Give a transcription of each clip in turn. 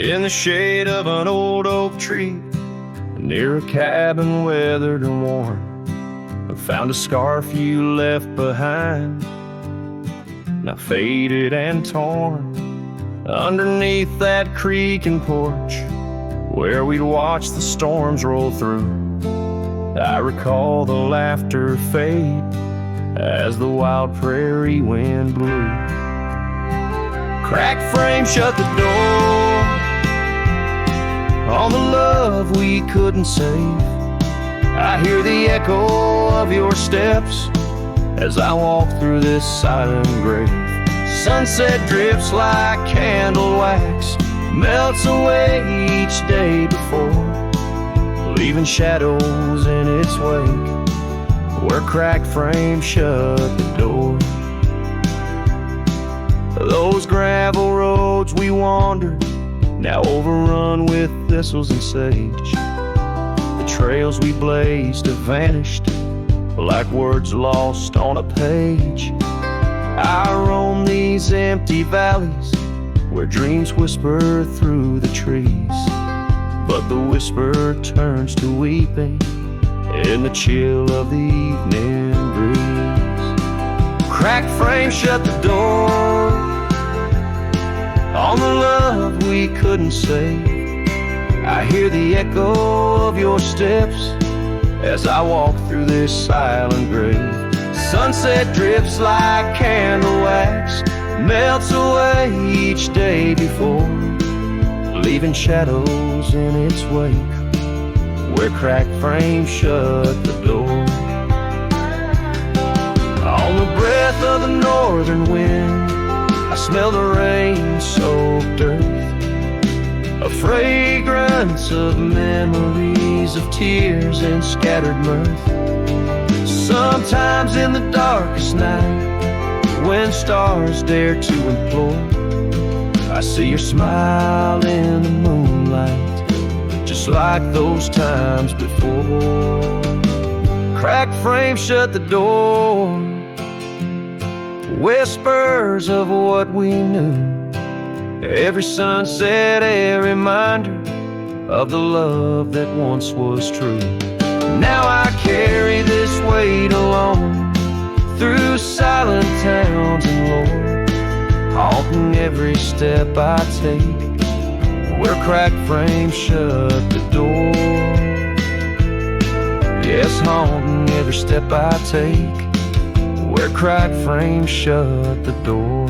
in the shade of an old oak tree, near a cabin weathered and worn. I found a scarf you left behind, now faded and torn, underneath that creaking porch where we'd watch the storms roll through. I recall the laughter fade as the wild prairie wind blew. Cracked frame shut the door on the love we couldn't save. I hear the echo of your steps as I walk through this silent grave. Sunset drips like candle wax, melts away each day before, leaving shadows in its wake where cracked frames shut the door. Those gravel roads we wandered, now overrun with thistles and sage. The trails we blazed have vanished like words lost on a page. I roam these empty valleys where dreams whisper through the trees, but the whisper turns to weeping in the chill of the evening breeze. Cracked frame shut the door on the love we couldn't save. I hear the echo of your steps as I walk through this silent grave. Sunset drips like candle wax, melts away each day before, leaving shadows in its wake where cracked frames shut the door. On the breath of the northern wind, I smell the rain-soaked earth, a fragrance of memories of tears and scattered mirth. Sometimes in the darkest night, when stars dare to implore, I see your smile in the moonlight, just like those times before. Cracked frame shut the door, whispers of what we knew. Every sunset, a reminder of the love that once was true. Now I carry this weight alone through silent towns and lore, haunting every step I take where cracked frames shut the door. Yes, haunting every step I take where cracked frames shut the door.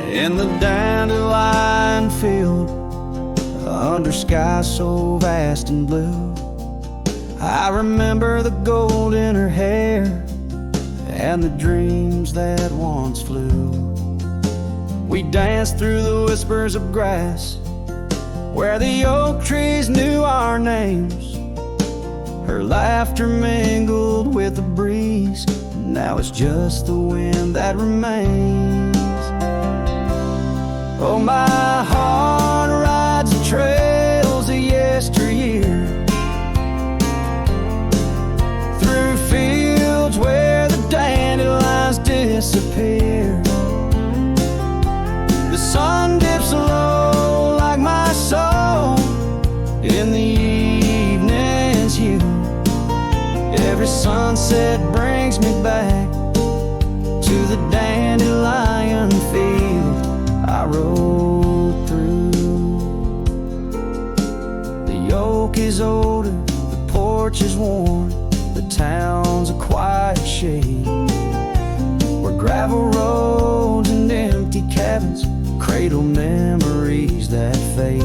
In the dandelion field, under sky so vast and blue, I remember the gold in her hair and the dreams that once flew. We danced through the whispers of grass where the oak trees knew our names. Her laughter mingled with the breeze, now it's just the wind that remains. Oh, my heart rides the trails of yesteryear, through fields where the dandelions disappear. The sun dips low like my soul in the evening's hue. Every sunset brings me back to the dandelion field I rode through. The oak is older, the porch is worn, the town's a quiet shade, where gravel roads and empty cabins cradle memories that fade.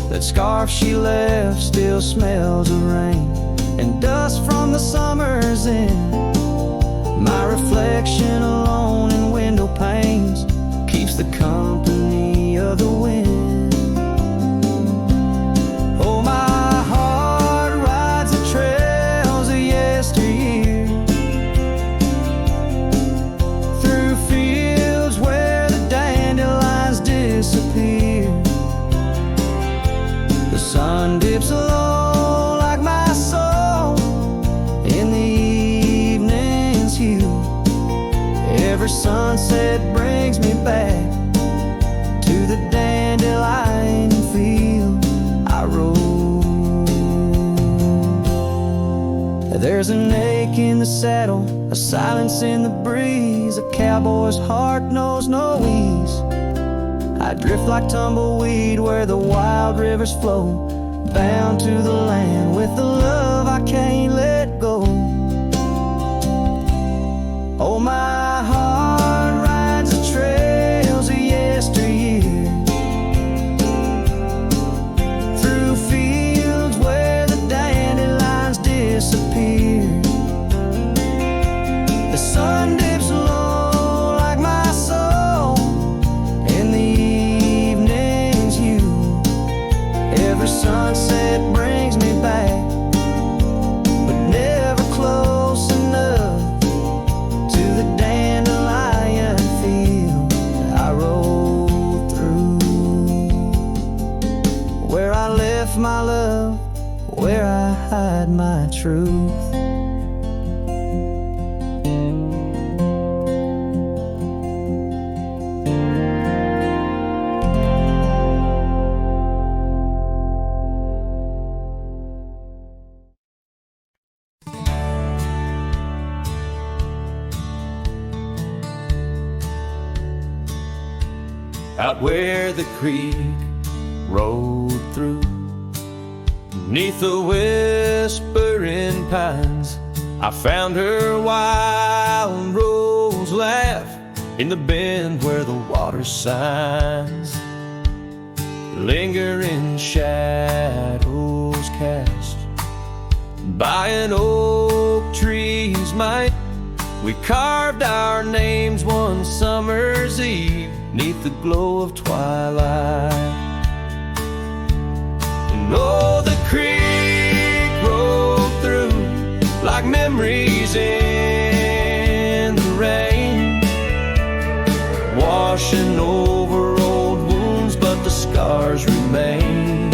That scarf she left still smells of rain and dust from the summer's end. My reflection alone in window panes keeps the company of the wind. Oh, my heart rides the trails of yesteryear, through fields sunset brings me back to the dandelion field I rode. There's an ache in the saddle, a silence in the breeze. A cowboy's heart knows no ease. I drift like tumbleweed where the wild rivers flow, bound to the land with the love I can't let go. Oh, my heart rides the trails of yesteryear, through fields where the dandelions disappear. The sun dips low like my soul in the evening's hue. Every sunset brings me back, but never close enough to the dandelion field I rode through. Where I left my love, where I hide my truth. Out where the creek rolled through, neath the whispering pines, I found her wild rose laugh in the bend where the water sighs. Lingering shadows cast by an oak tree's might, we carved our names one summer's eve 'neath the glow of twilight. And oh, the creek rolled through like memories in the rain, washing over old wounds, but the scars remain.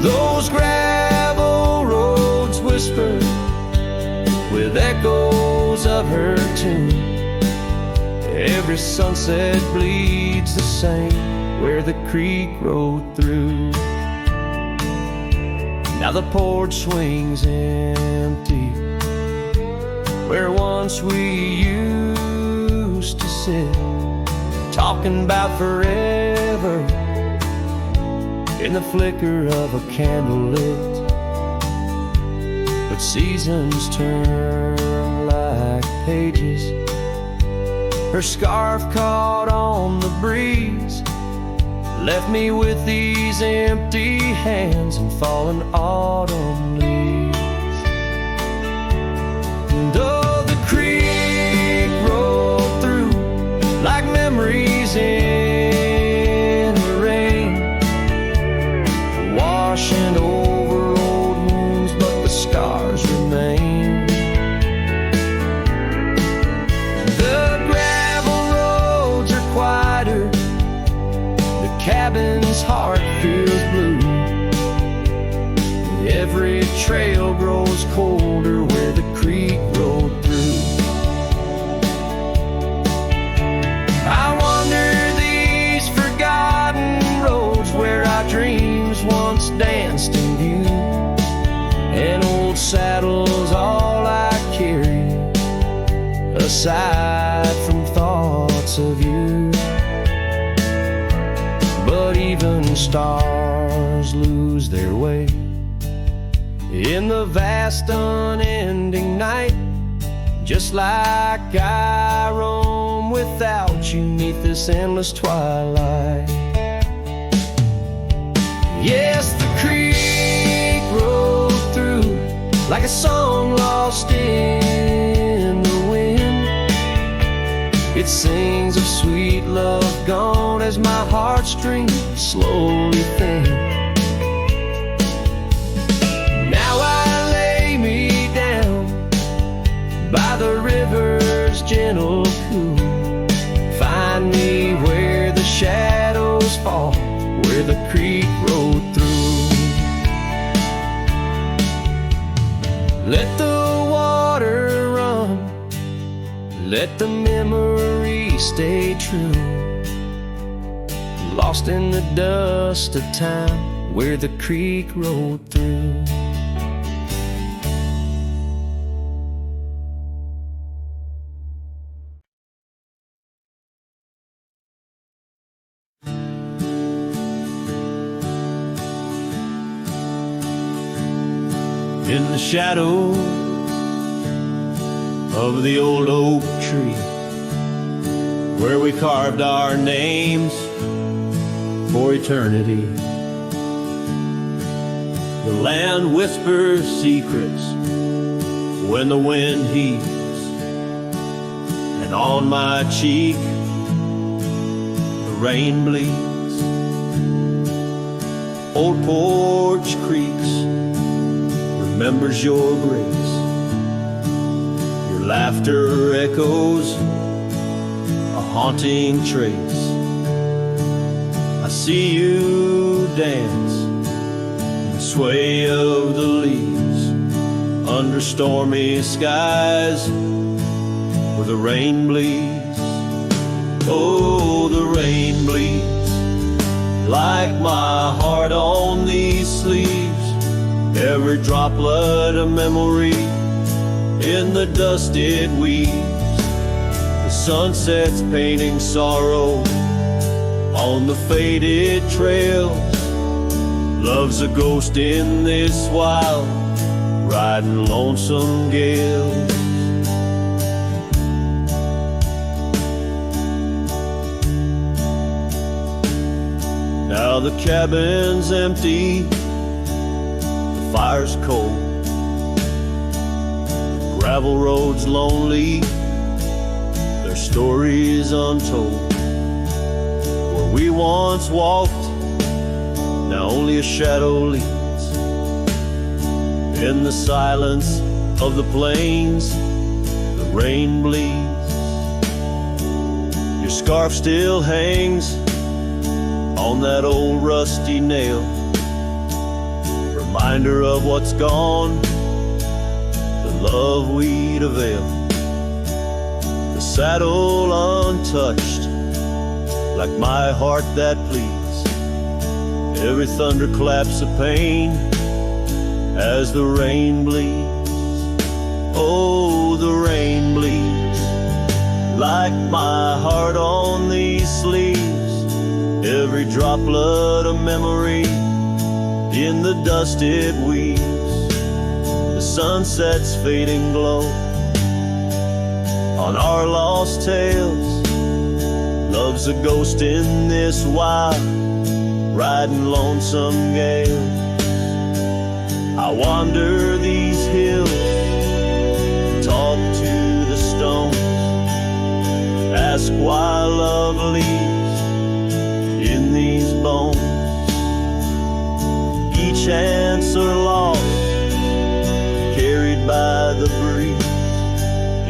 Those gravel roads whisper with echoes of her tune. Every sunset bleeds the same where the creek rode through. Now the porch swings empty where once we used to sit, talking about forever in the flicker of a candle lit. But seasons turn like pages, her scarf caught on the breeze, left me with these empty hands and fallen autumn leaves. And oh, the creek rolled through like memories in the rain, washing over old wounds, but the scars remain. Cabin's heart feels blue. Every trail grows colder where the creek rolled through. I wander these forgotten roads where our dreams once danced in view. An old saddle's all I carry, aside from thoughts of you. But even stars lose their way in the vast unending night, just like I roam without you 'neath this endless twilight. Yes, the creek rolled through like a song lost in the wind. It sings of sweet love gone as my heartstrings slowly thin. Now I lay me down by the river's gentle cool. Find me where the shadows fall, where the creek rolled through. Let the water run let the memory stay true, lost in the dust of time where the creek rolled through. In the shadow of the old oak tree, where we carved our names for eternity, the land whispers secrets when the wind heaves, and on my cheek the rain bleeds. Old porch creaks, remembers your grace. Your laughter echoes a haunting trace. I see you dance in the sway of the leaves under stormy skies where the rain bleeds. Oh, the rain bleeds like my heart on these sleeves. Every droplet of memory in the dust it weaves. The sunset's painting sorrow on the faded trails. Love's a ghost in this wild, riding lonesome gales. Now the cabin's empty, fire's cold, gravel roads lonely, their stories untold. Where we once walked, now only a shadow leads. In the silence of the plains, the rain bleeds. Your scarf still hangs on that old rusty nail, reminder of what's gone, the love we'd avail. The saddle untouched, like my heart that pleads. Every thunderclap's a pain as the rain bleeds. Oh, the rain bleeds like my heart on these sleeves. Every droplet of memory in the dust it weaves. The sunset's fading glow on our lost tales. Love's a ghost in this wild, riding lonesome gale. I wander these hills, talk to the stones, ask why love leaves in these bones. Each answer lost, carried by the breeze.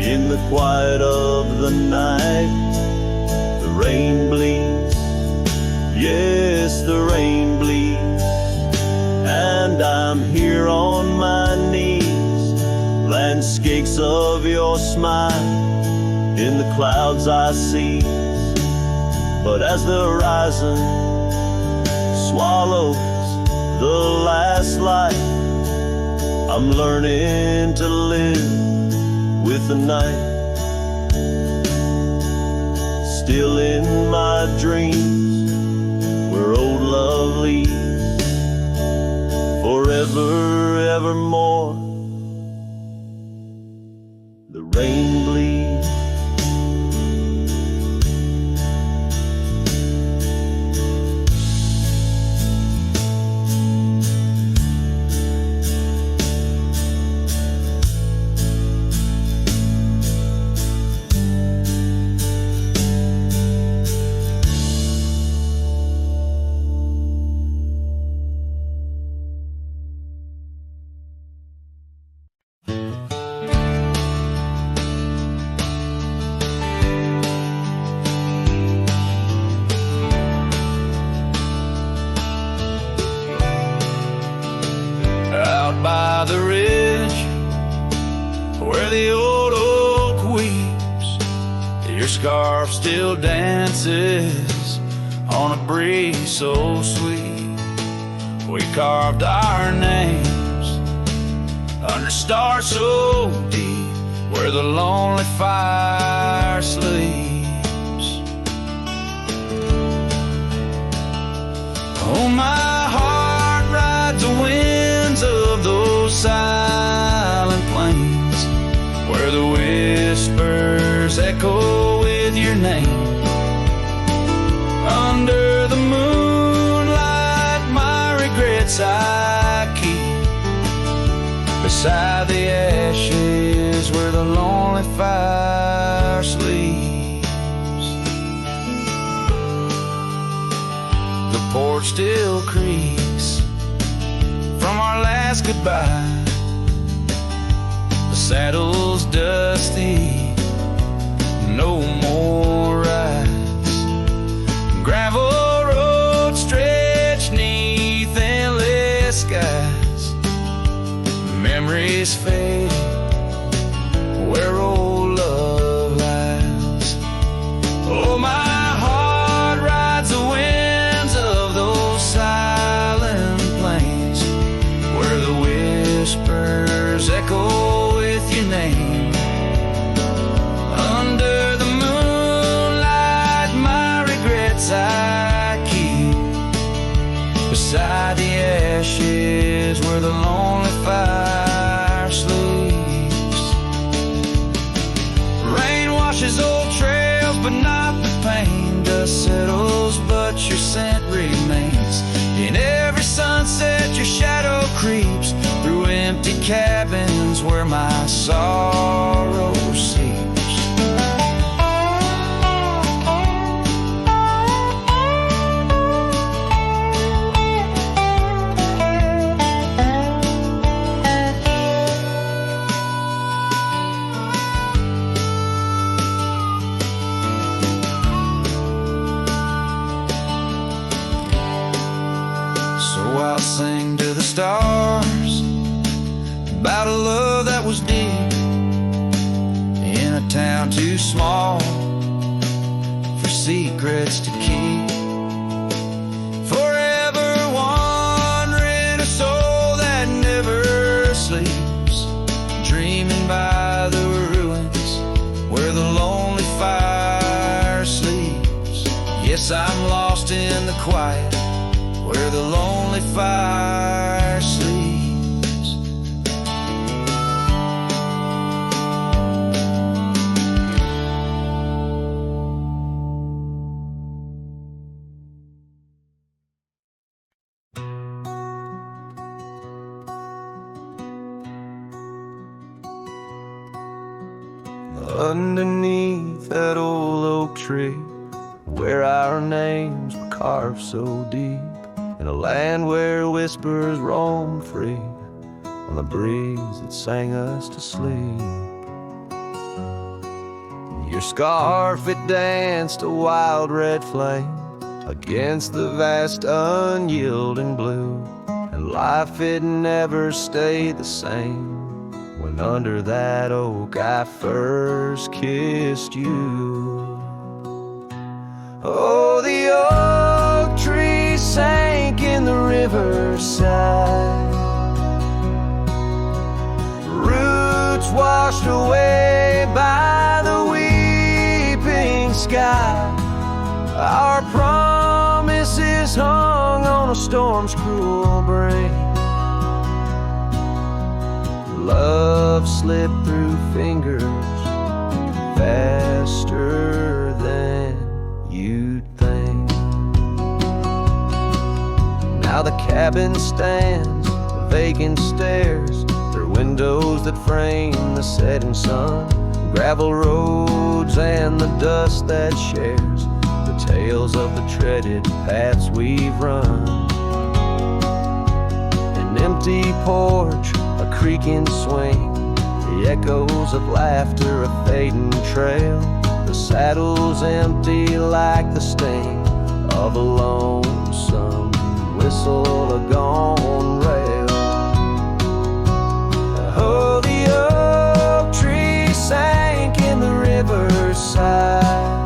In the quiet of the night, the rain bleeds. Yes, the rain bleeds. And I'm here on my knees. Landscapes of your smile in the clouds I see. But as the horizon swallows the last light, I'm learning to live with the night. Still in my dreams, where old love leads, forever, evermore, the rain bleeds. scarf still dances on a breeze so sweet. We carved our names under stars so deep, where the lonely fire sleeps. Oh, my heart rides the winds of those silent plains, where the whispers echo with your name. Under the moonlight, my regrets I keep beside the ashes where the lonely fire sleeps. The porch still creaks from our last goodbye. The saddle's dusty, no more rides. Gravel roads stretch neath endless skies. Memories fade where old love lies. Oh, my heart rides the winds of those silent plains, where the whispers echo with your name. Under the moonlight, my regrets I keep beside the ashes where the lonely fire sleeps. Rain washes old trails, but not the pain. Dust settles, but your scent remains. In every sunset, your shadow creeps through empty cabins where my sorrow seeps. I'll sing to the stars about a love that was deep in a town too small for secrets to keep. Forever wandering, a soul that never sleeps, dreaming by the ruins where the lonely fire sleeps. Yes, I'm lost in the quiet where the lonely fire sleeps. Underneath that old oak tree, where our names were carved so deep, in a land where whispers roam free on the breeze that sang us to sleep. Your scarf, it danced a wild red flame against the vast unyielding blue, and life, it never stayed the same when under that oak I first kissed you. Oh, the oak tree sank in the riverside, roots washed away by the weeping sky. Our promises hung on a storm's cruel break. Love slipped through fingers faster than you'd think. Now the cabin stands, vacant stairs, through windows that frame the setting sun, gravel roads and the dust that shares the tales of the treaded paths we've run. An empty porch, a creaking swing, the echoes of laughter, a fading trail, the saddle's empty like the sting of a lonesome whistle, a gone rail. Oh, the oak tree sank in the riverside,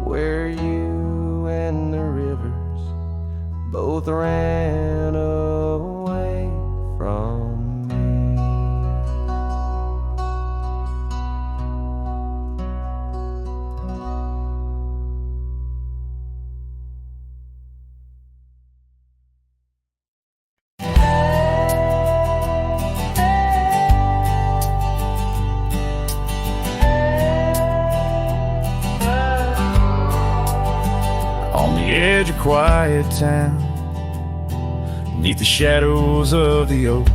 where you and the rivers both ran away from me. On the edge of quiet town, beneath the shadows of the oaks,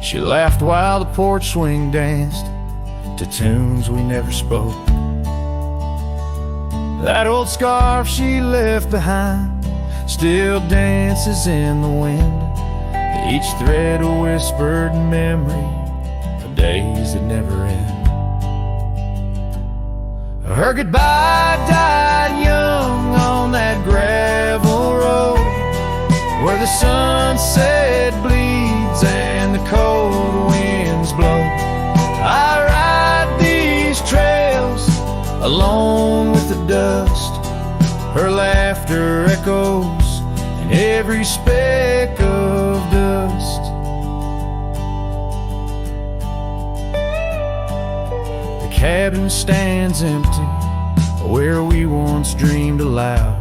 she laughed while the porch swing danced to tunes we never spoke. That old scarf she left behind still dances in the wind, each thread a whispered memory of days that never end. Her goodbye died young on that gravel road, where the sunset bleeds and the cold winds blow. I ride these trails alone with the dust. Her laughter echoes in every speck of dust. The cabin stands empty where we once dreamed aloud.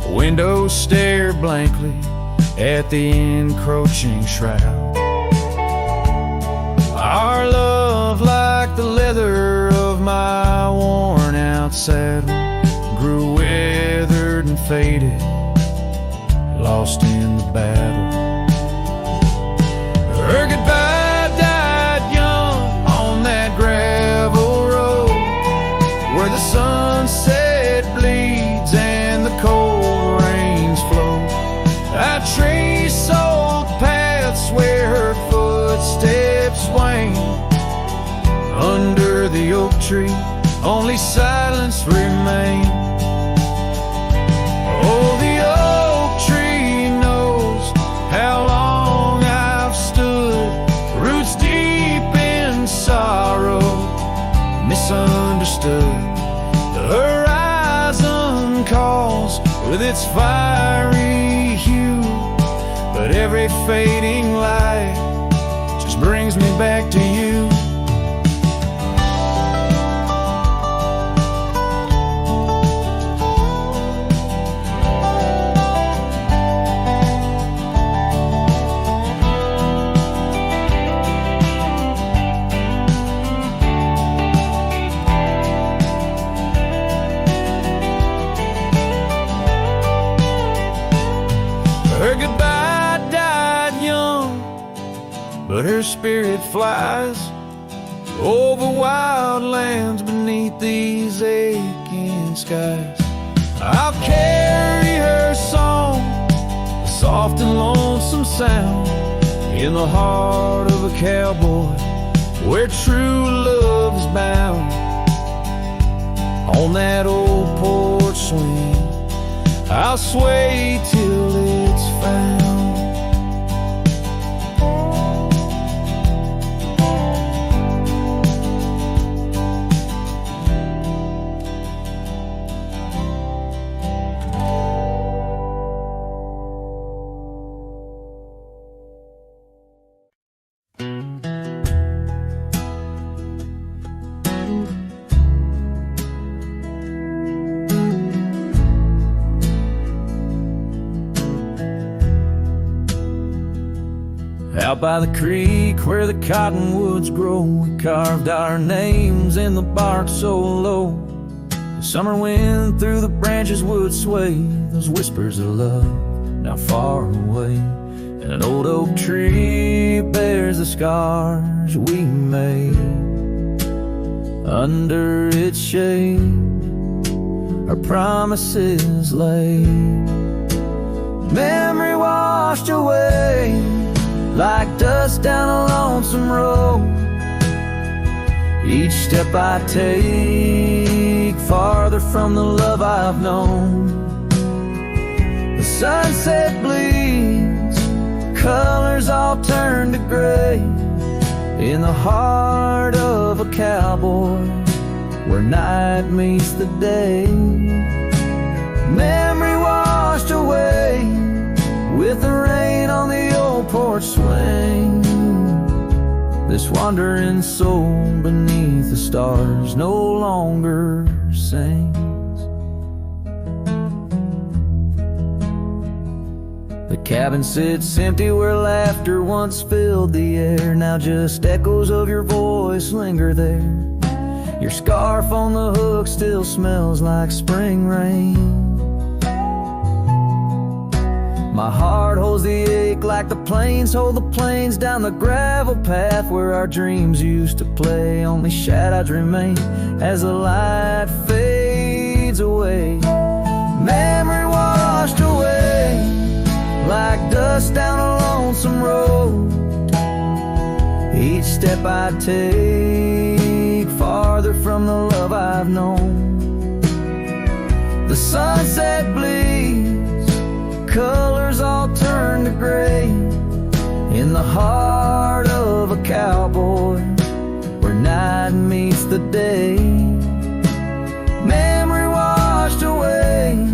Windows stare blankly at the encroaching shroud. Our love, like the leather of my worn out saddle, grew weathered and faded, lost in the battle. Her goodbye died young on that gravel road, where the sunset bleeds and the cold rains flow. I trace old paths where her footsteps swing. Under the oak tree, only silence remains. Oh, the oak tree knows how long I've stood, roots deep in sorrow, misunderstood. The horizon calls with its fiery hue, but every fading light just brings me back to you. Her goodbye died young, but her spirit flies over wild lands beneath these aching skies. I'll carry her song, a soft and lonesome sound, in the heart of a cowboy where true love is bound. On that old porch swing, I'll sway till it's found. Out by the creek where the cottonwoods grow, we carved our names in the bark so low. The summer wind through the branches would sway those whispers of love now far away. And an old oak tree bears the scars we made. Under its shade our promises lay. Memory washed away like dust down a lonesome road. Each step I take farther from the love I've known. The sunset bleeds, colors all turn to gray in the heart of of a cowboy, where night meets the day. Memory washed away with the rain on the old porch swing. This wandering soul beneath the stars no longer sings. The cabin sits empty where laughter once filled the air. Now just echoes of your voice linger there. Your scarf on the hook still smells like spring rain. My heart holds the ache like the plains hold the plains down the gravel path where our dreams used to play. Only shadows remain as the light fades away. Memory washed away like dust down a lonesome road. Each step I take farther from the love I've known. The sunset bleeds, colors all turn to gray. In the heart of a cowboy, where night meets the day. Memory washed away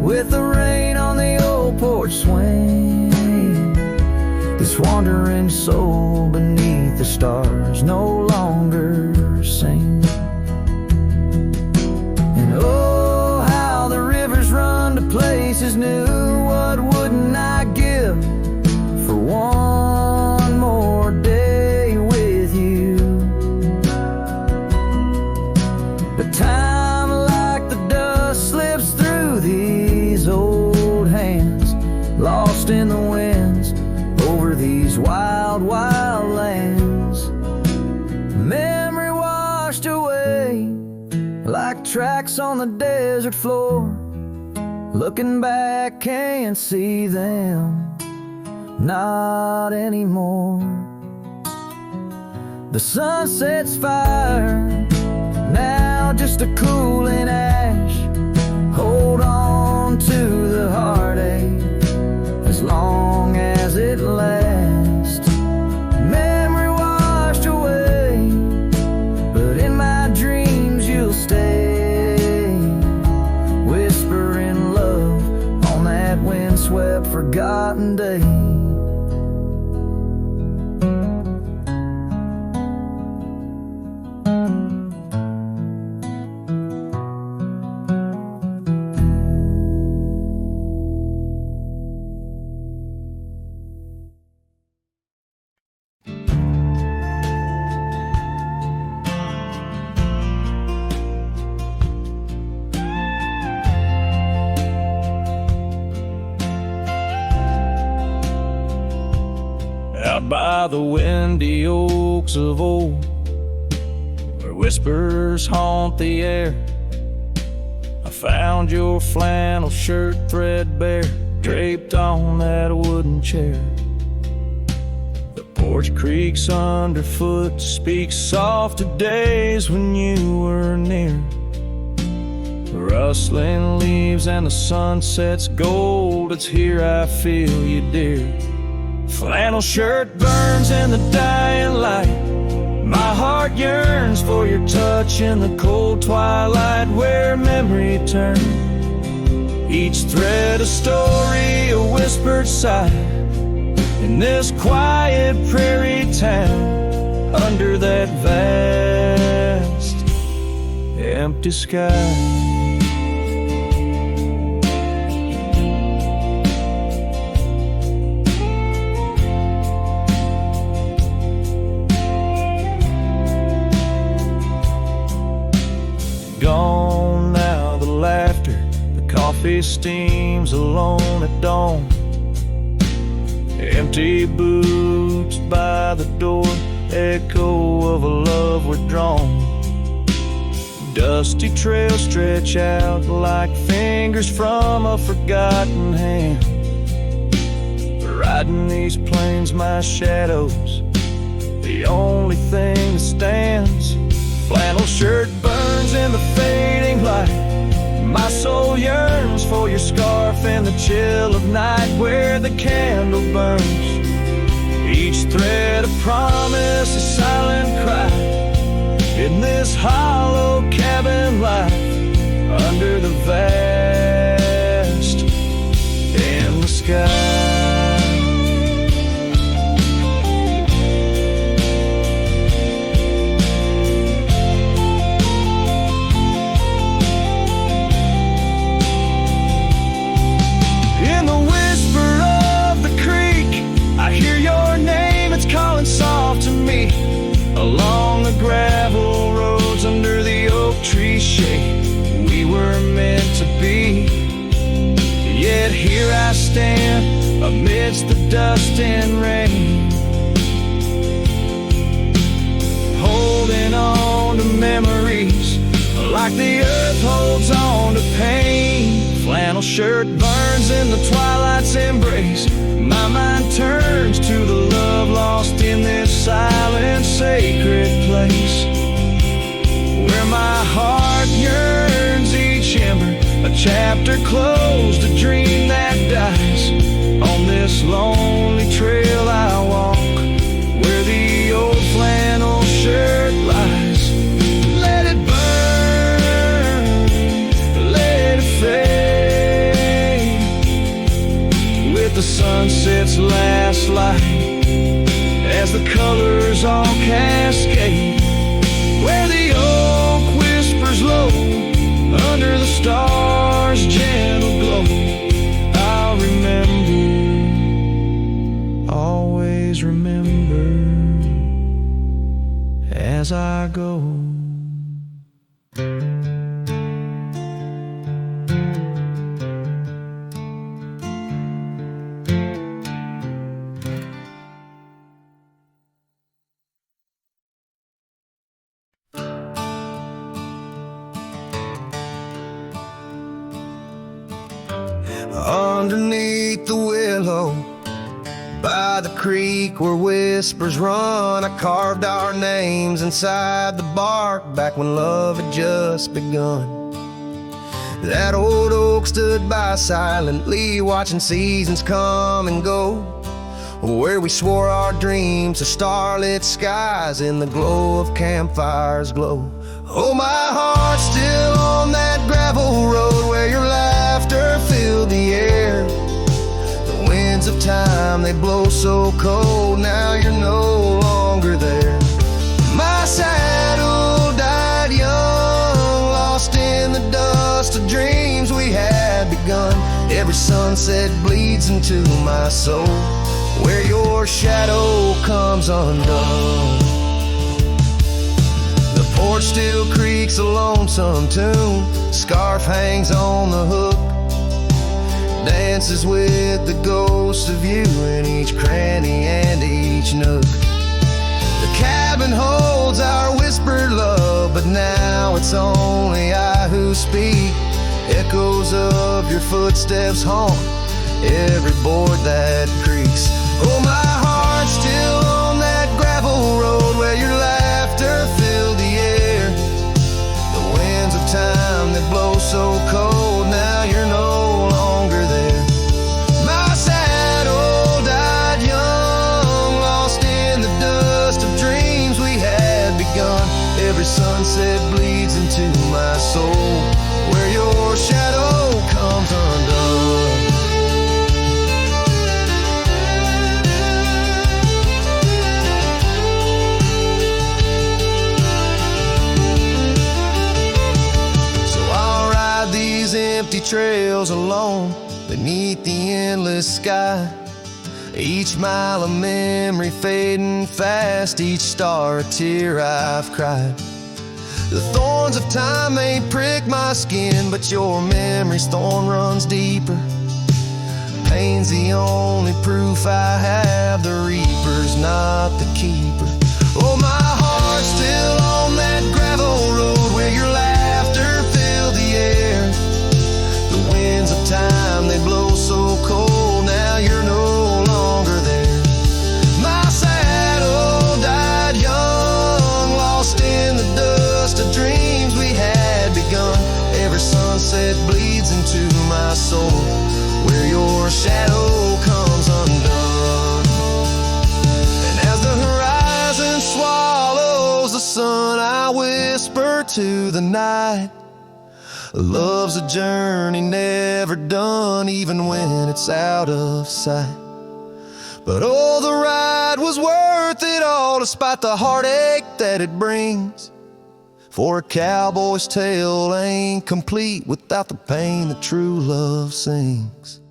with the rain on the old porch swing. This wandering soul beneath the stars no longer sing. And oh, how the rivers run to places new. What wouldn't I give for one more day with you? But time like the dust slips through these old hands, lost in the winds over these wild, wild lands. Memory washed away like tracks on the desert floor. Looking back, can't see them, not anymore. The sunset's fire, now just a cooling ash. Hold on to the heartache as long as it lasts. Memory washed away, but in my dreams you'll stay, whispering love on that windswept forgotten day. By the windy oaks of old, where whispers haunt the air, I found your flannel shirt threadbare, draped on that wooden chair. The porch creaks underfoot, speaks soft of days when you were near. The rustling leaves and the sunset's gold, it's here I feel you, dear. Flannel shirt burns in the dying light. My heart yearns for your touch in the cold twilight where memory turns. Each thread a story, a whispered sigh. In this quiet prairie town, under that vast, empty sky. Gone now the laughter, the coffee steams alone at dawn. Empty boots by the door, echo of a love withdrawn. Dusty trails stretch out like fingers from a forgotten hand. Riding these plains, my shadow's the only thing that stands. Flannel shirt burns in the fading light. My soul yearns for your scarf in the chill of night where the candle burns. Each thread a promise, a silent cry. in this hollow cabin life under the vast endless sky. In the whisper of the creek, I hear your name, it's calling soft to me. Along the gravel roads under the oak tree shade, we were meant to be. Yet here I stand amidst the dust and rain, holding on to memories like the earth holds on to pain. Flannel shirt burns in the twilight's embrace. My mind turns to the love lost in this silent, sacred place, where my heart yearns each ember, a chapter closed, a dream that dies. On this lonely trail I walk, where the old flannel shirt lies. Let it burn, let it fade, with the sunset's last light, as the colors all cascade, where the oak whispers low under the stars' gentle glow. I'll remember, always remember, as I go. Underneath the willow, by the creek where whispers run, I carved our names inside the bark back when love had just begun. That old oak stood by silently, watching seasons come and go, where we swore our dreams to starlit skies in the glow of campfires glow. Oh, my heart's still on that gravel road where your laughter filled the air. The winds of time, they blow so cold, now you're no longer there. My saddle died young, lost in the dust of dreams we had begun. Every sunset bleeds into my soul, where your shadow comes undone. The porch still creaks a lonesome tune, scarf hangs on the hook, dances with the ghost of you in each cranny and each nook. The cabin holds our whispered love, but now it's only I who speak. Echoes of your footsteps haunt every board that creaks. Oh, my heart's still on that gravel road where your laughter filled the air. The winds of time that blow so cold, now you're no longer there. My saddle died young, lost in the dust of dreams we had begun. Every sunset bleeds into my soul, where your shadow comes undone. Empty trails alone beneath the endless sky, each mile a memory fading fast, each star a tear I've cried. The thorns of time may prick my skin, but your memory's thorn runs deeper. Pain's the only proof I have, the reaper's not the keeper. Oh, my heart's still on that gravel road where your laughter filled the air. Winds of time, they blow so cold, now you're no longer there. My saddle died young, lost in the dust of dreams we had begun. Every sunset bleeds into my soul, where your shadow comes undone. And as the horizon swallows the sun, I will into the night. Love's a journey never done, even when it's out of sight. But oh, the ride was worth it all, despite the heartache that it brings. For a cowboy's tale ain't complete without the pain that true love sings.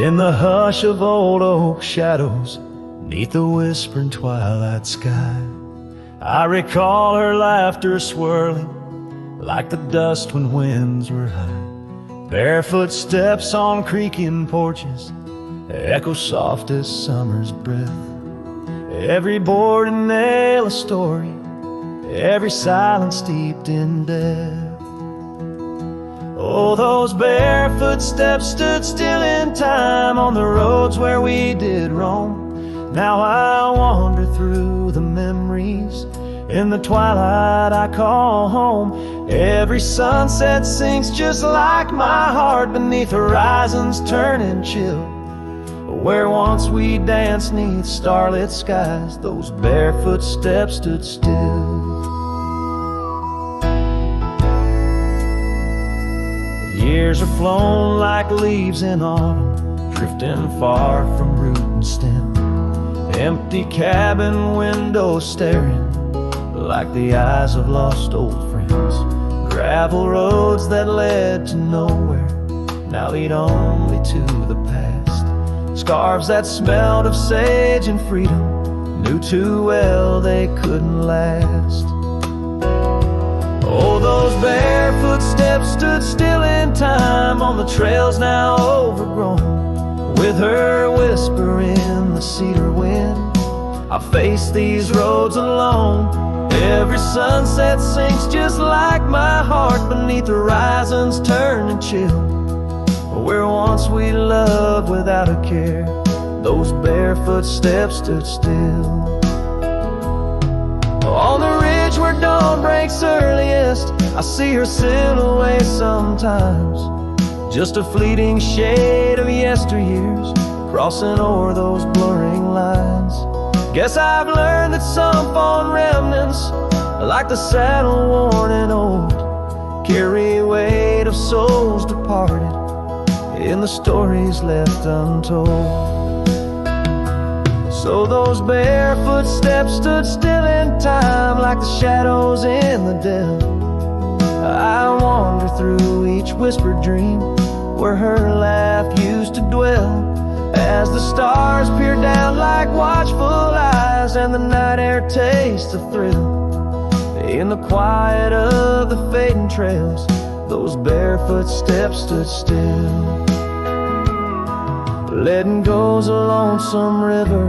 In the hush of old oak shadows, 'neath the whispering twilight sky, I recall her laughter swirling like the dust when winds were high. Barefoot steps on creaking porches echo soft as summer's breath. Every board and nail a story, every silence steeped in death. Oh, those barefoot steps stood still in time on the roads where we did roam. Now I wander through the memories in the twilight I call home. Every sunset sinks just like my heart beneath horizons turning chill. Where once we danced 'neath starlit skies, those barefoot steps stood still. Years are flown like leaves in autumn, drifting far from root and stem. Empty cabin windows staring like the eyes of lost old friends. Gravel roads that led to nowhere now lead only to the past. Scarves that smelled of sage and freedom knew too well they couldn't last. Oh, those barefoot steps stood still in time on the trails now overgrown. With her whisper in the cedar wind, I face these roads alone. Every sunset sinks just like my heart beneath horizons turning chill. Where once we loved without a care, those barefoot steps stood still. On the ridge where dawn breaks earliest, I see her silhouette sometimes. Just a fleeting shade of yesteryears crossing o'er those blurring lines. Guess I've learned that some fond remnants, like the saddle worn and old, carry weight of souls departed in the stories left untold. So those barefoot steps stood still in time like the shadows in the dell. I wander through each whispered dream where her laugh used to dwell. As the stars peer down like watchful eyes and the night air tastes the thrill. In the quiet of the fading trails, those barefoot steps stood still. Letting go's a lonesome river,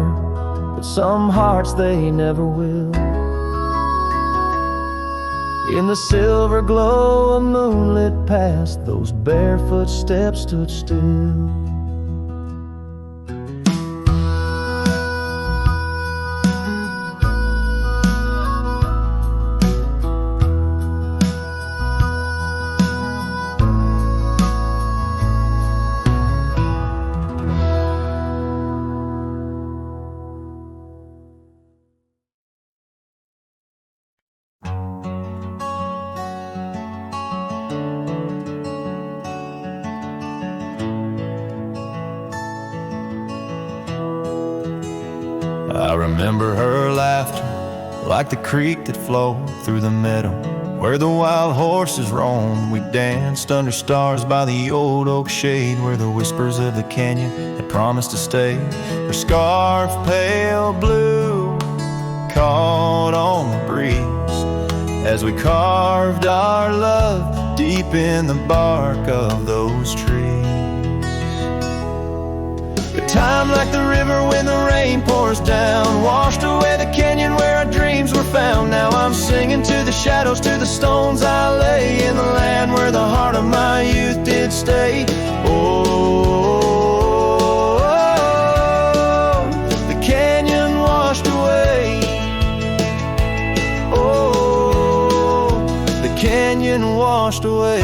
but some hearts they never will. In the silver glow of moonlit past, those barefoot steps stood still. I remember her laughter like the creek that flowed through the meadow where the wild horses roam. We danced under stars by the old oak shade where the whispers of the canyon had promised to stay. Her scarf pale blue caught on the breeze as we carved our love deep in the bark of those trees. Time like the river when the rain pours down, washed away the canyon where our dreams were found. Now I'm singing to the shadows, to the stones I lay in the land where the heart of my youth did stay. Oh, the canyon washed away. Oh, canyon washed away.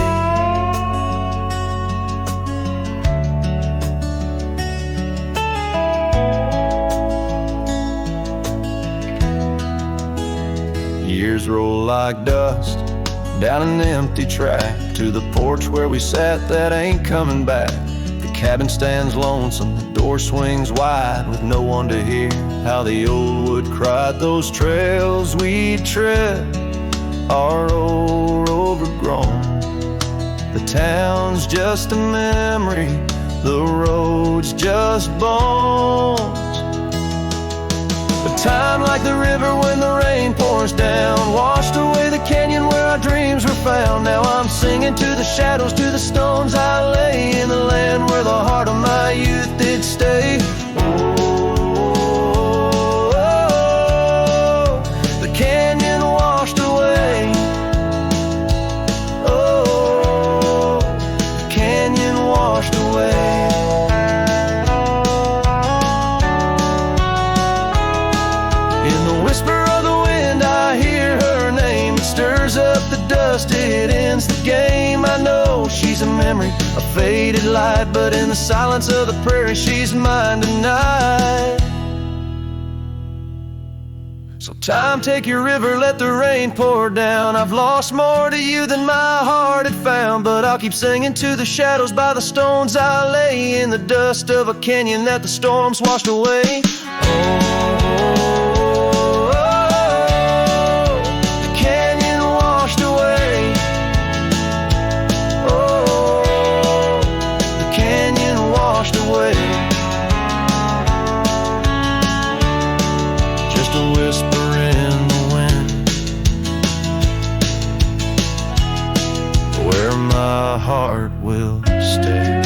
Years roll like dust down an empty track to the porch where we sat that ain't coming back. The cabin stands lonesome, the door swings wide with no one to hear how the old wood cried. Those trails we'd tread are old, overgrown. The town's just a memory, the road's just bones. Time like the river when the rain pours down, washed away the canyon where our dreams were found. Now I'm singing to the shadows, to the stones I lay in the land where the heart of my youth did stay. Oh, the canyon washed away. Oh, the canyon washed away. Up the dust, it ends the game. I know she's a memory, a faded light, but in the silence of the prairie, she's mine tonight. So time, take your river, let the rain pour down. I've lost more to you than my heart had found, but I'll keep singing to the shadows by the stones I lay in the dust of a canyon that the storms washed away. Just a whisper in the wind, where my heart will stay.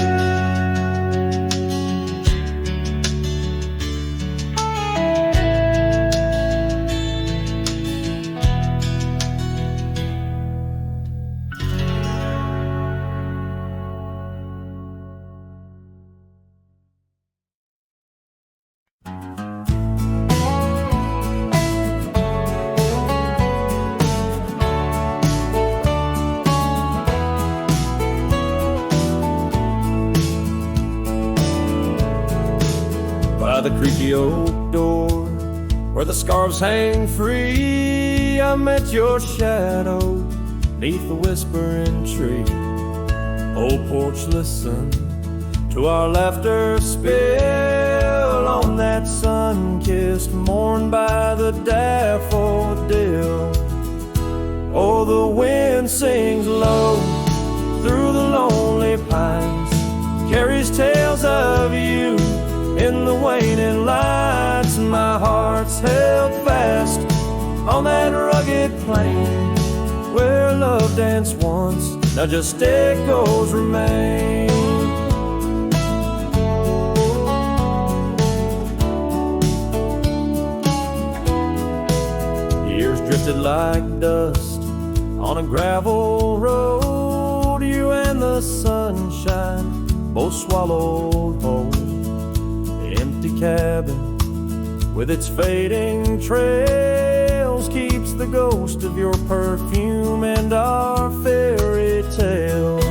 The creaky oak door where the scarves hang free, I met your shadow neath the whispering tree. Old porch, listen to our laughter spill on that sun-kissed morn by the daffodil. Oh, the wind sings low through the lonely pines, carries tales of you in the waning lights. My heart's held fast on that rugged plain where love danced once, now just echoes remain. Years drifted like dust on a gravel road, you and the sunshine both swallowed whole. Empty cabin with its fading trails keeps the ghost of your perfume and our fairy tales.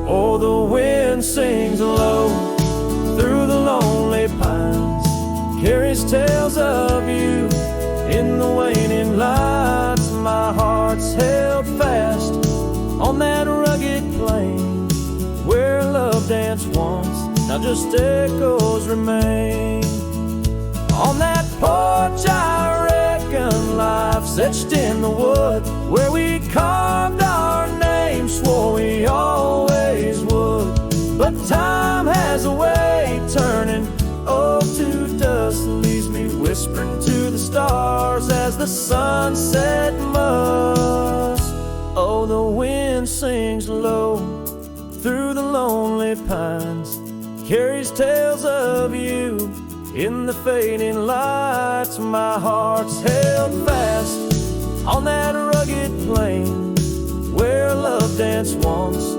Oh, the wind sings low through the lonely pines, carries tales of you in the waning lights. My heart's held fast on that rugged plain where love danced once, now just echoes remain. On that porch I reckon life's etched in the wood where we carved our names, swore we always would. But time has a way turning oh to dust, leaves me whispering to the stars as the sunset must. Oh, the wind sings low through the lonely pines, carries tales of you in the fading lights. My heart's held fast on that rugged plain where love danced once,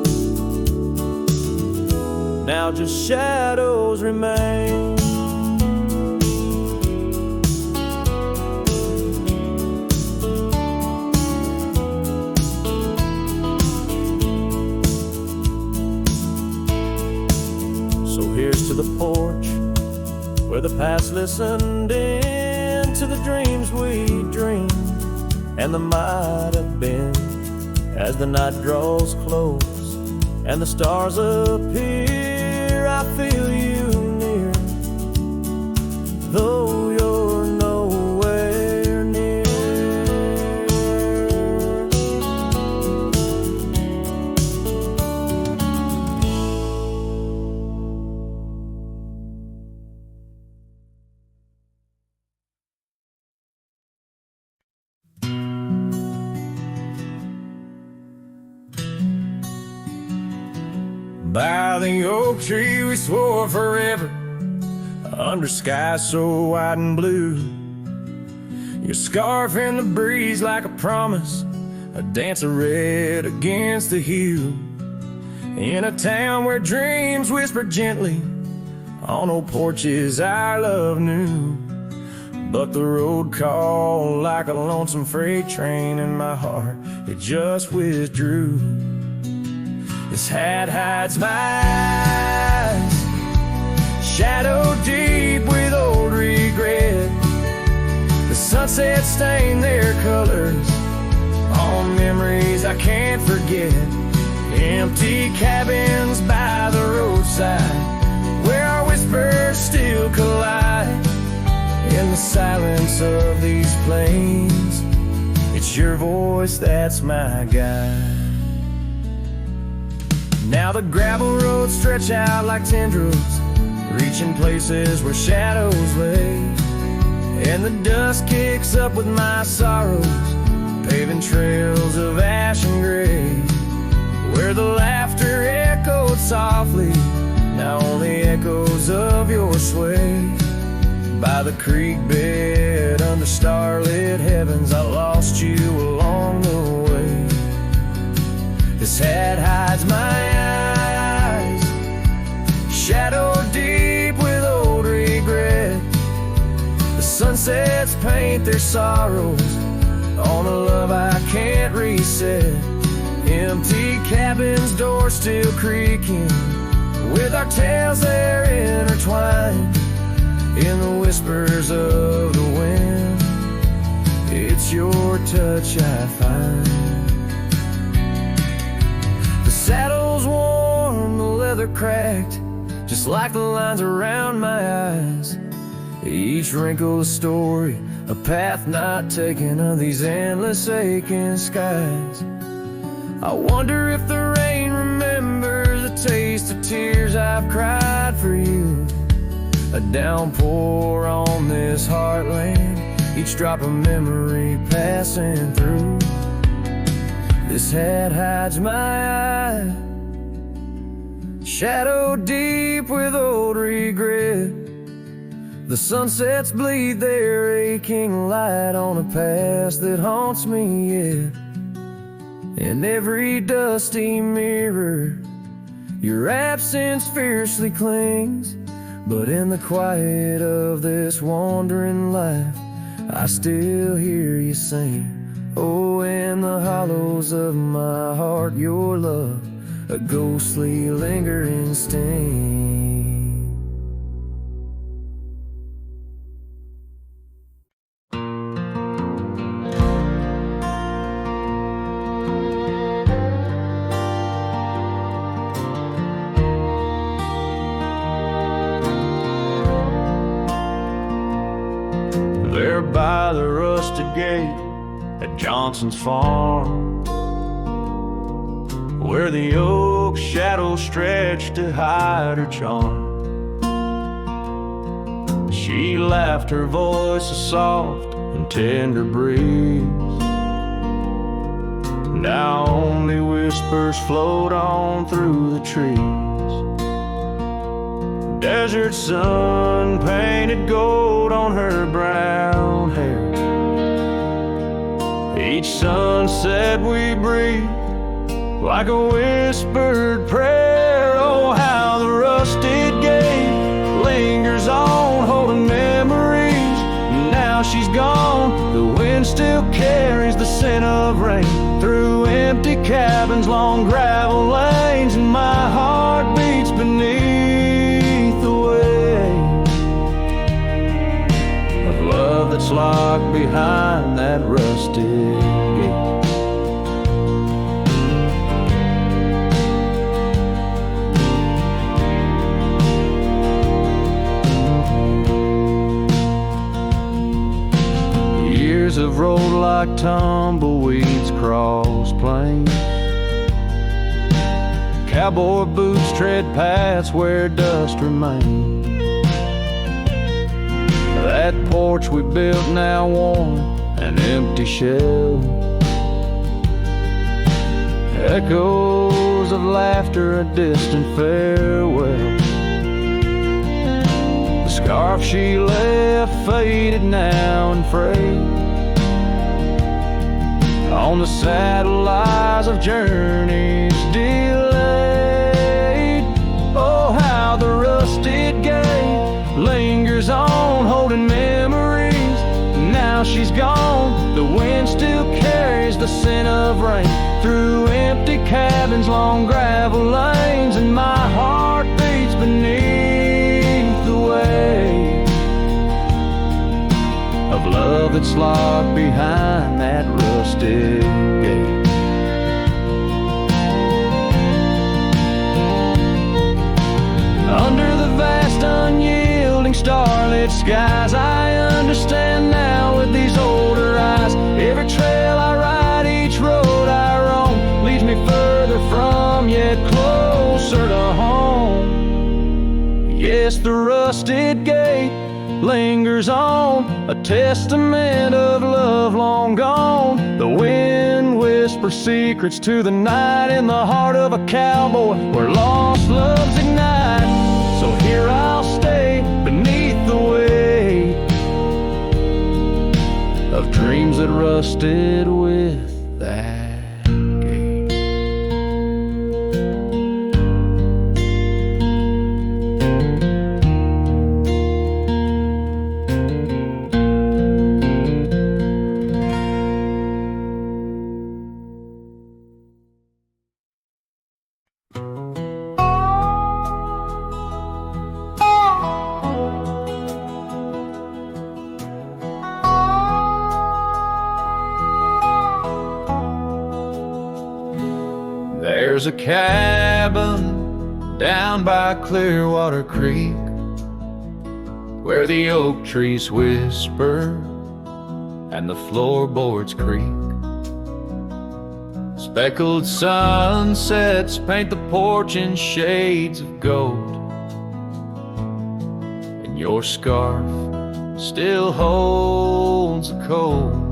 now just shadows remain. the porch where the past listened in to the dreams we dreamed and the might have been. As the night draws close and the stars appear, I feel you near, though you're nowhere near. By the oak tree we swore forever, under skies so white and blue. Your scarf in the breeze like a promise, a dance of red against the hue. In a town where dreams whisper gently, on old porches our love knew. But the road called like a lonesome freight train, and my heart, it just withdrew. This hat hides my eyes, shadow deep with old regret. The sunset stained their colors on memories I can't forget. Empty cabins by the roadside where our whispers still collide. In the silence of these plains, it's your voice that's my guide. Now the gravel roads stretch out like tendrils, reaching places where shadows lay. And the dust kicks up with my sorrows, paving trails of ash and gray. Where the laughter echoed softly, now only echoes of your sway. By the creek bed under starlit heavens, I lost you along the way. This hat hides my eyes, shadow deep with old regret. The sunsets paint their sorrows on a love I can't reset. Empty cabins, doors still creaking, with our tales there intertwined. In the whispers of the wind, it's your touch I find. The saddle's warm, the leather cracked, just like the lines around my eyes. Each wrinkle a story, a path not taken of these endless aching skies. I wonder if the rain remembers the taste of tears I've cried for you. A downpour on this heartland, each drop of memory passing through. This hat hides my eye, shadow deep with old regret. The sunsets bleed their aching light on a past that haunts me yet. In every dusty mirror, your absence fiercely clings. But in the quiet of this wandering life, I still hear you sing. Oh, in the hollows of my heart, your love, a ghostly lingering sting. There by the rusted gate at Johnson's farm, where the oak shadows stretched to hide her charm. She laughed, her voice a soft and tender breeze. Now only whispers float on through the trees. Desert sun painted gold on her brown hair. Each sunset we breathe like a whispered prayer. Oh, how the rusted gate lingers on, holding memories. Now she's gone, the wind still carries the scent of rain through empty cabins, long gravel lanes, and my heart beats beneath the waves. locked behind that rusted gate. Years have rolled like tumbleweeds across plains. Cowboy boots tread paths where dust remains. That porch we built now worn, an empty shell. Echoes of laughter, a distant farewell. The scarf she left faded now and frayed. On the saddle lies of journeys delayed. Oh, how the rusted gate lingers on, holding memories. Now she's gone, the wind still carries the scent of rain through empty cabins, long gravel lanes, and my heart beats beneath the weight of love that's locked behind that rusted gate. Under the vast unyielding starlit skies, I understand now with these older eyes. Every trail I ride, each road I roam, leads me further from, yet closer to home. Yes, the rusted gate lingers on, a testament of love long gone. The wind whispers secrets to the night in the heart of a cowboy where lost loves ignite. So here I'll stay beneath the weight of dreams that rusted with that gate. There's a cabin down by Clearwater Creek where the oak trees whisper and the floorboards creak. Speckled sunsets paint the porch in shades of gold, and your scarf still holds the cold.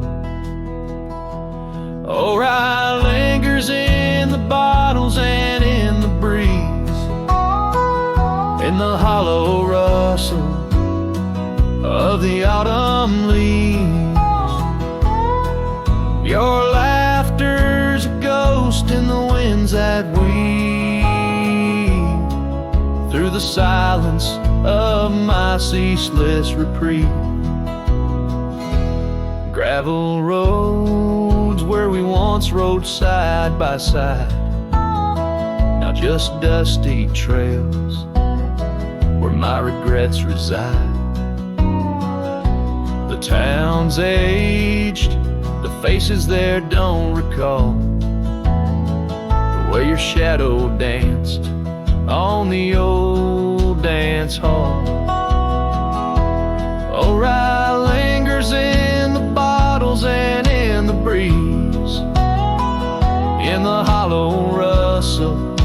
Oh, rye lingers in the bottles and in the breeze, in the hollow rustle of the autumn leaves. Your laughter's a ghost in the winds that weave through the silence of my ceaseless reprieve. Gravel roads where we once rode side by side, now just dusty trails where my regrets reside. The town's aged, the faces there don't recall the way your shadow danced on the old dance hall. Oh, rye lingers in the bottles and in the breeze, in the hollow rustle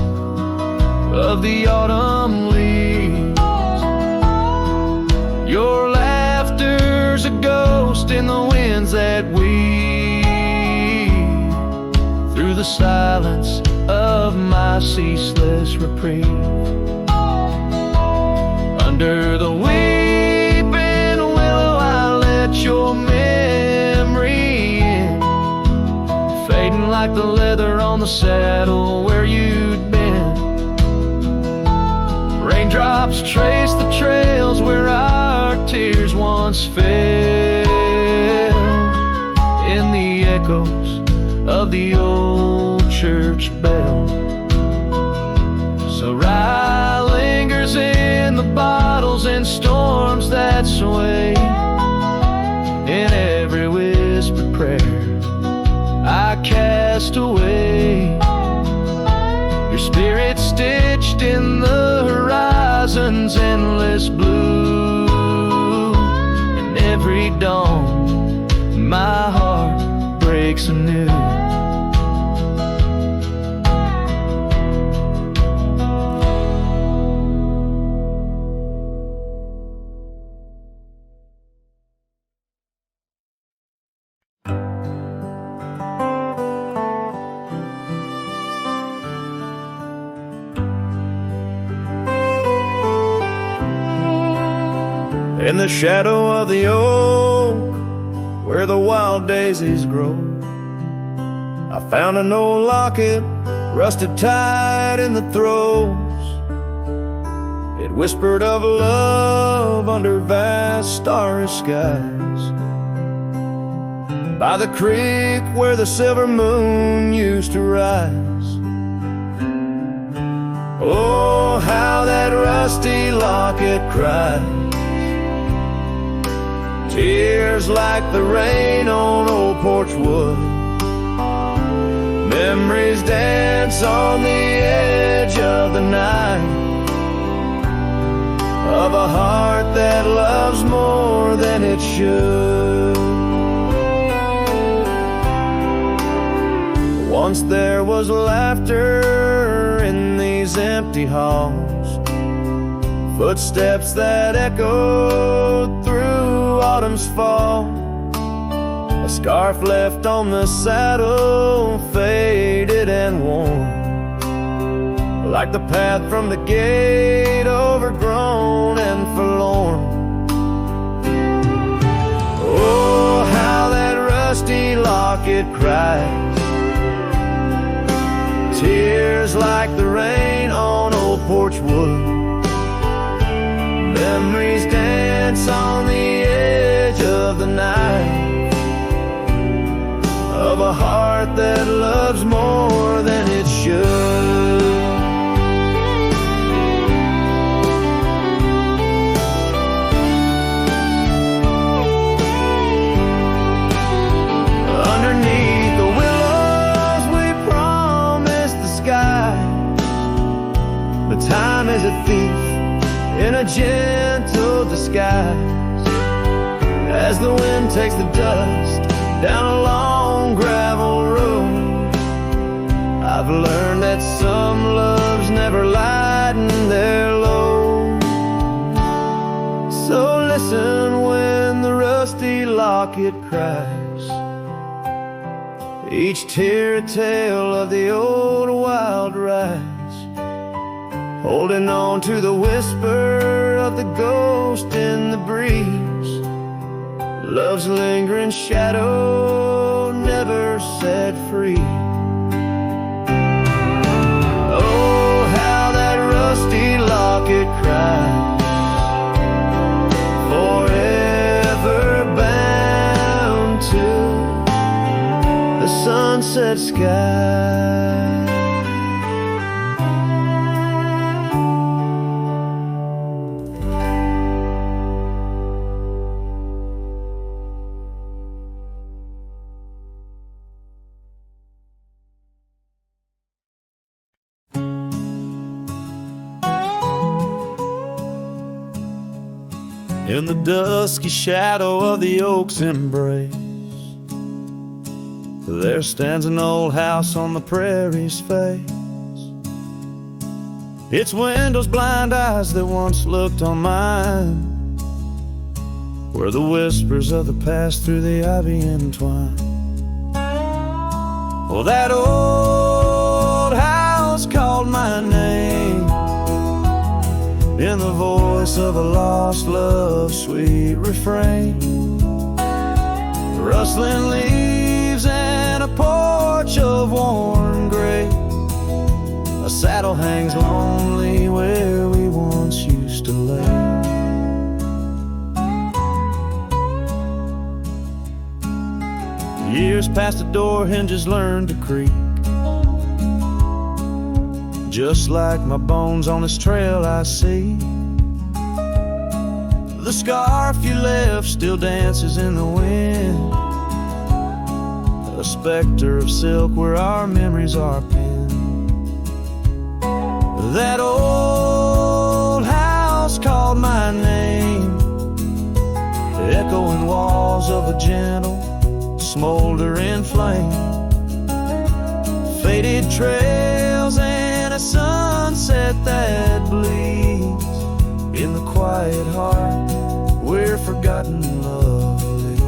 of the autumn leaves. Your laughter's a ghost in the winds that weave through the silence of my ceaseless reprieve. Under the weeping willow I let your memory in, fading like the leather on the saddle where you'd been. Raindrops trace the trails where our tears once fell, in the echoes of the old church bell. So rye lingers in the bottles and storms that sway in prayer I cast away. Your spirit stitched in the horizon's endless blue, and every dawn my heart breaks anew. In the shadow of the oak, where the wild daisies grow, I found an old locket, rusted tight in the throes. It whispered of love under vast starry skies, by the creek where the silver moon used to rise. Oh, how that rusty locket cried, tears like the rain on old porch wood. Memories dance on the edge of the night, of a heart that loves more than it should. Once there was laughter in these empty halls, footsteps that echoed through autumn's fall. A scarf left on the saddle, faded and worn, like the path from the gate, overgrown and forlorn. Oh, how that rusty locket cries, tears like the rain on old porch wood. Memories dance on the edge of the night, of a heart that loves more than it should. Underneath the willows we promised the sky, but time is a thief in a gentle disguise, as the wind takes the dust down a long gravel road. I've learned that some loves never lighten their load. So listen when the rusty locket cries, each tear a tale of the old wild ride, holding on to the whisper of the ghost in the breeze. Love's lingering shadow never set free. Oh, how that rusty locket cries, forever bound to the sunset sky. In the dusky shadow of the oak's embrace, there stands an old house on the prairie's face. Its windows blind eyes that once looked on mine, where the whispers of the past through the ivy entwine. Oh, that old house called my name in the voice of a lost love's sweet refrain. Rustling leaves and a porch of worn gray, a saddle hangs lonely where we once used to lay. Years past the door hinges learned to creak, just like my bones on this trail I see. The scarf you left still dances in the wind, a specter of silk where our memories are pinned. That old house called my name, echoing walls of a gentle, smoldering flame. Faded trails and a sunset that bleeds in the quiet heart where forgotten love lives.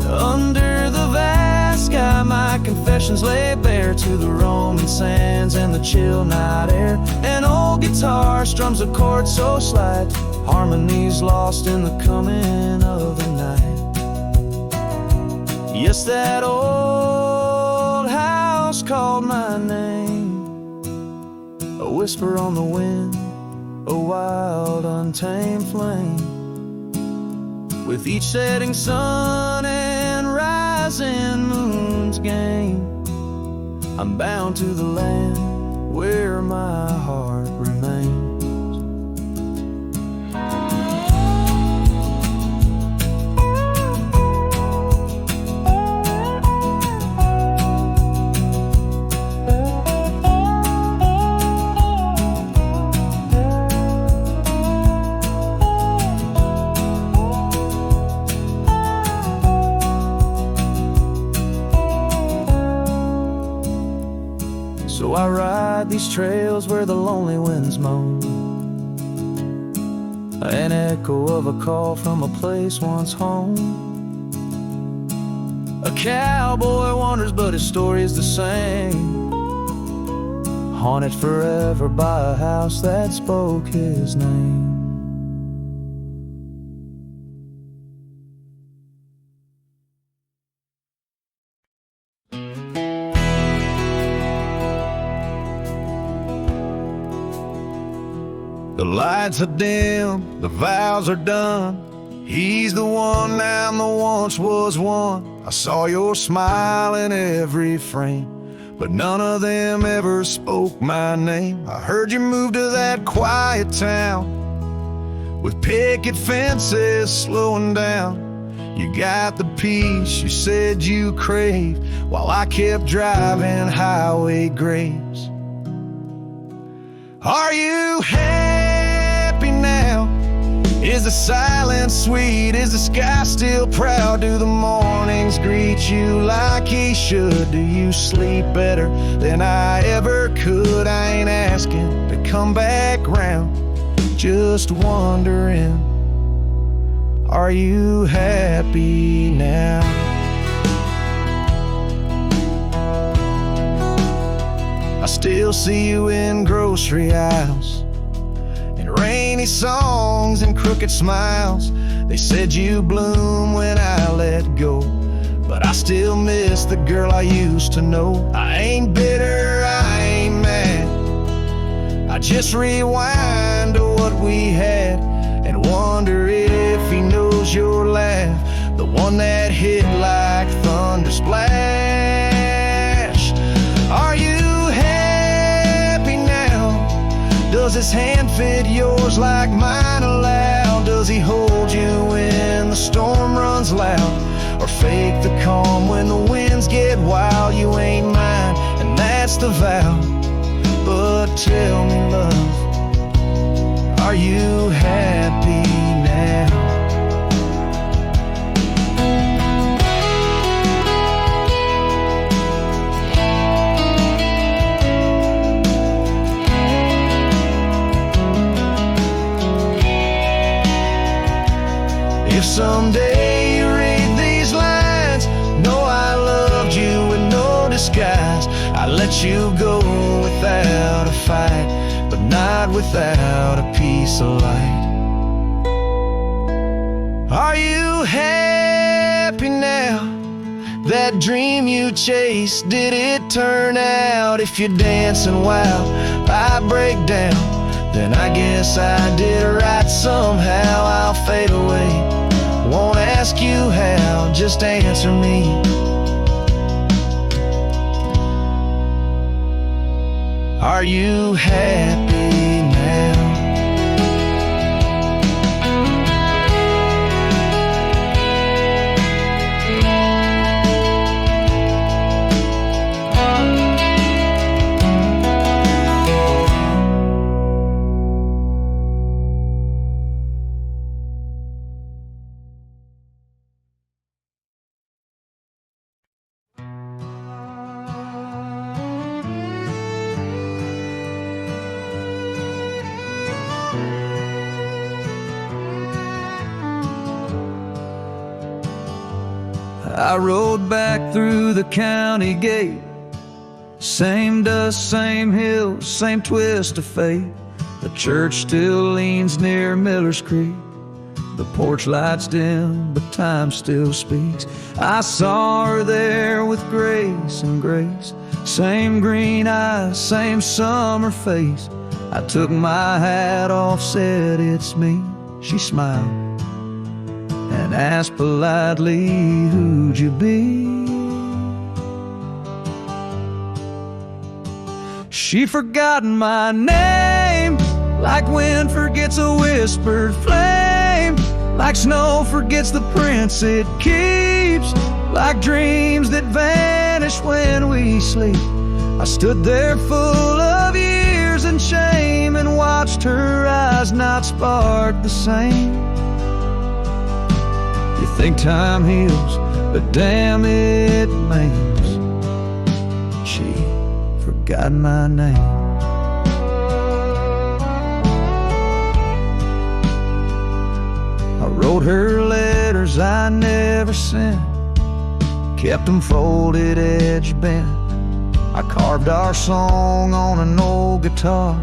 Under the vast sky, my confessions lay bare to the roaming sands and the chill night air. An old guitar strums a chord so slight, harmonies lost in the coming of the night. Yes, that old house called my name, a whisper on the wind, a wild untamed flame. With each setting sun and rising moon's game, I'm bound to the land where my heart remains. So I ride these trails where the lonely winds moan, an echo of a call from a place once home. A cowboy wanders but his story's the same, haunted forever by a house that spoke his name. The lights are dim, the vows are done. He's the one now, the once was one. I saw your smile in every frame, but none of them ever spoke my name. I heard you moved to that quiet town with picket fences slowing down. You got the peace you said you craved while I kept driving highway graves. Are you happy now? Is the silence sweet? Is the sky still proud? Do the mornings greet you like he should? Do you sleep better than I ever could? I ain't asking to come back round, just wondering, are you happy now? I still see you in grocery aisles, in rainy songs and crooked smiles. They said you bloom when I let go, but I still miss the girl I used to know. I ain't bitter, I ain't mad, I just rewind to what we had and wonder if he knows your laugh, the one that hit like thunder splash. Are you happy now? Does his hand fit yours like mine allow? Does he hold you when the storm runs loud, or fake the calm when the winds get wild? You ain't mine, and that's the vow. But tell me, love, are you happy now? If someday you read these lines, know I loved you with no disguise. I let you go without a fight, but not without a piece of light. Are you happy now? That dream you chased, did it turn out? If you're dancing while I break down, then I guess I did right somehow. I'll fade away, won't ask you how, just answer me. Are you happy now? I rode back through the county gate. Same dust, same hills, same twist of fate. The church still leans near Miller's Creek. The porch lights dim, but time still speaks. I saw her there with grace and grace. Same green eyes, same summer face. I took my hat off, said it's me. She smiled and asked politely, who'd you be? She forgotten my name, like wind forgets a whispered flame, like snow forgets the prints it keeps, like dreams that vanish when we sleep. I stood there full of years and shame and watched her eyes not spark the same. You think time heals, but damn it maims. She forgot my name. I wrote her letters I never sent, kept them folded, edge bent. I carved our song on an old guitar,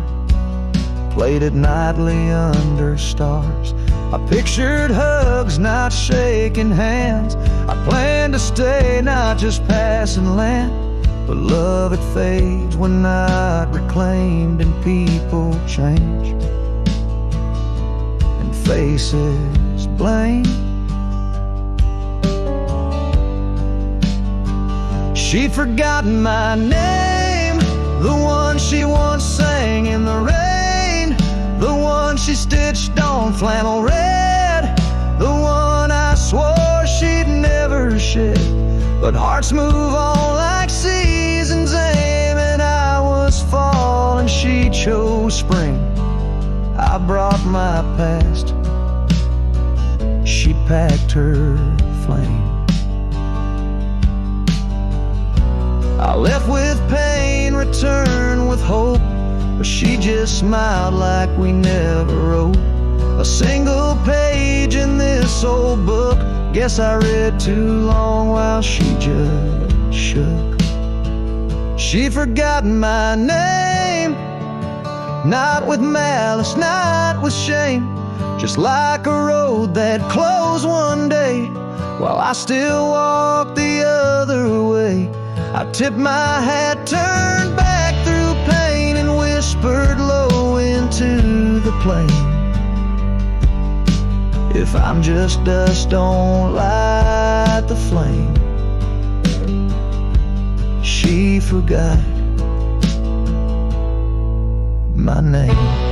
played it nightly under stars. I pictured hugs, not shaking hands. I planned to stay, not just passing land. But love, it fades when not reclaimed, and people change and faces blame. She'd forgotten my name, the one she once sang in the rain, the one she stitched on flannel red, the one I swore she'd never shed. But hearts move on like seasons aim, and I was fall and she chose spring. I brought my past, she packed her flame. I left with pain, returned with hope, but she just smiled like we never wrote a single page in this old book. Guess I read too long while she just shook. She forgotten my name, not with malice, not with shame, just like a road that closed one day while I still walk the other way. I tipped my hat, turned back through pain, and whispered low into the plain, if I'm just dust, don't light the flame. She forgot my name.